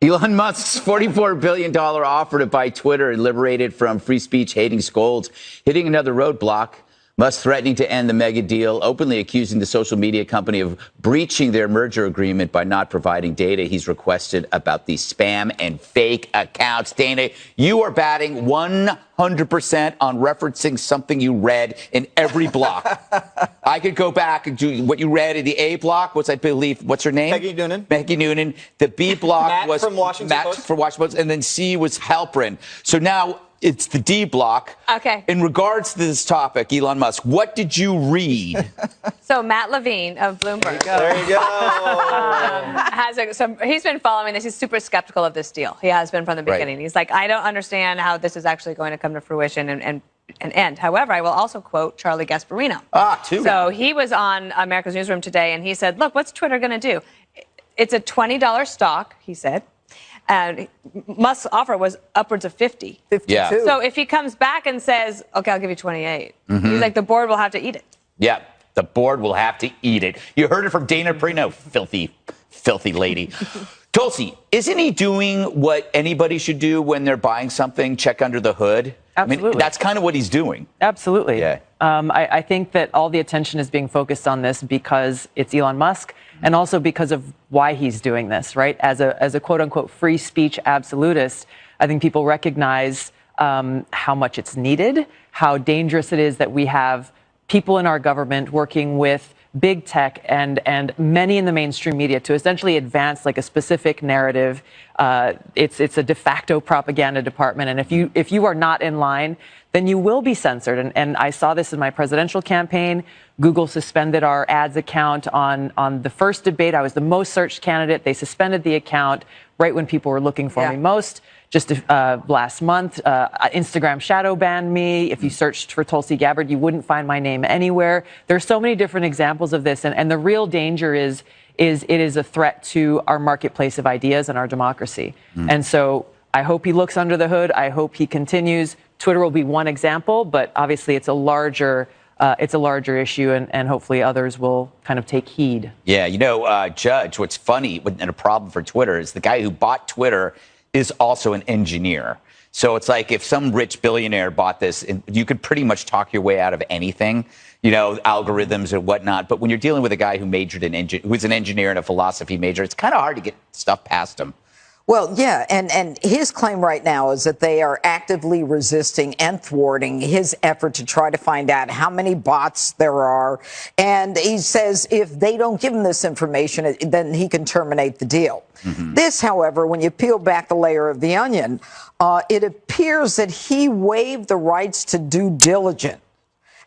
Elon Musk's $44 billion offer to buy Twitter, liberated from free speech hating scolds, hitting another roadblock. Musk threatening to end the mega deal, openly accusing the social media company of breaching their merger agreement by not providing data he's requested about the spam and fake accounts. Dana, you are batting 100% on referencing something you read in every block. I could go back and do what you read in the A block. What's her name? Peggy Noonan. Peggy Noonan. The B block Matt was from Washington Post. from Washington Post, and then C was Halperin. So now it's the D block. Okay. In regards to this topic, Elon Musk, what did you read? So Matt Levine of Bloomberg There you go. he's been following this. He's super skeptical of this deal. He has been from the beginning. Right. He's like, I don't understand how this is actually going to come to fruition and end. However, I will also quote Charlie Gasparino. So he was on America's Newsroom today, and he said, look, what's Twitter going to do? It's a $20 stock, he said. And Musk's offer was upwards of 50. 52. Yeah. So if he comes back and says, okay, I'll give you 28, he's like, the board will have to eat it. Yeah, the board will have to eat it. You heard it from Dana Perino, filthy lady. Tulsi, isn't he doing what anybody should do when they're buying something? Check under the hood? Absolutely. I mean, that's kind of what he's doing. Absolutely. Yeah. I think that all the attention is being focused on this because it's Elon Musk and also because of why he's doing this, right? As a quote unquote free speech absolutist, I think people recognize how much it's needed, how dangerous it is that we have people in our government working with big tech and many in the mainstream media to essentially advance like a specific narrative. It's a de facto propaganda department. And if you are not in line, then you will be censored. And I saw this in my presidential campaign. Google suspended our ads account on the first debate. I was the most searched candidate. They suspended the account right when people were looking for me most. Just last month, Instagram shadow banned me. If you searched for Tulsi Gabbard, you wouldn't find my name anywhere. There's so many different examples of this. And the real danger is it is a threat to our marketplace of ideas and our democracy. And so I hope he looks under the hood. I hope he continues. Twitter will be one example, but obviously it's a larger issue, and hopefully others will kind of take heed. Yeah, Judge, what's funny and a problem for Twitter is the guy who bought Twitter is also an engineer. So it's like if some rich billionaire bought this, you could pretty much talk your way out of anything, algorithms and whatnot. But when you're dealing with a guy who majored in who's an engineer and a philosophy major, it's kind of hard to get stuff past him. Well, yeah, and his claim right now is that they are actively resisting and thwarting his effort to try to find out how many bots there are. And he says if they don't give him this information, then he can terminate the deal. This, however, when you peel back the layer of the onion, it appears that he waived the rights to due diligence.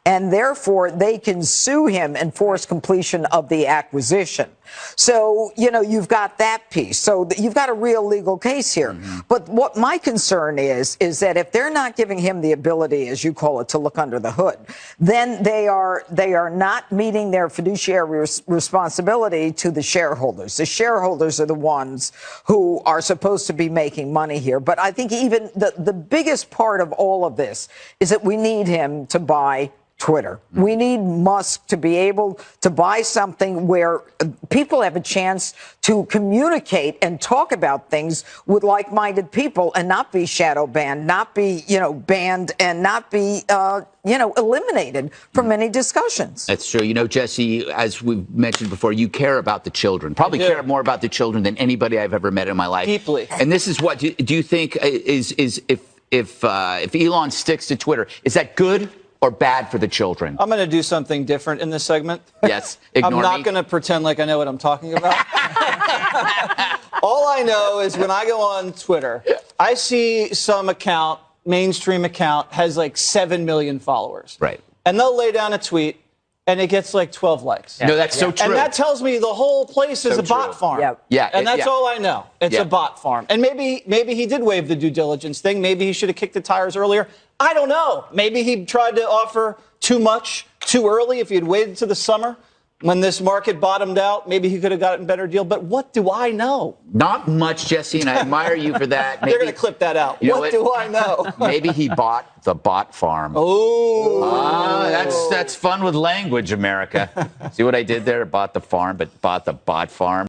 And therefore, they can sue him and force completion of the acquisition. So, you've got that piece. So you've got a real legal case here. But what my concern is that if they're not giving him the ability, as you call it, to look under the hood, then they are not meeting their fiduciary responsibility to the shareholders. The shareholders are the ones who are supposed to be making money here. But I think even the biggest part of all of this is that we need him to buy Twitter. We need Musk to be able to buy something where people have a chance to communicate and talk about things with like-minded people and not be shadow banned, not be, banned and not be, eliminated from many discussions. That's true. Jesse, as we've mentioned before, you care about the children. Probably care more about the children than anybody I've ever met in my life. Deeply. And this is what do you think is if Elon sticks to Twitter, is that good or bad for the children? I'm going to do something different in this segment. Yes, I'm not going to pretend like I know what I'm talking about. All I know is when I go on Twitter, I see some account, mainstream account, has like 7 million followers. Right. And they'll lay down a tweet, and it gets like 12 likes. No, that's so true. And that tells me the whole place is a bot farm. Yeah. And that's all I know. It's a bot farm. And maybe he did waive the due diligence thing. Maybe he should have kicked the tires earlier. I don't know. Maybe he tried to offer too much too early. If he had waited to the summer when this market bottomed out, maybe he could have gotten a better deal. But what do I know? Not much, Jesse, and I admire you for that. They're going to clip that out. What do I know? Maybe he bought the bot farm. Oh. That's fun with language, America. See what I did there? Bought the farm, but bought the bot farm.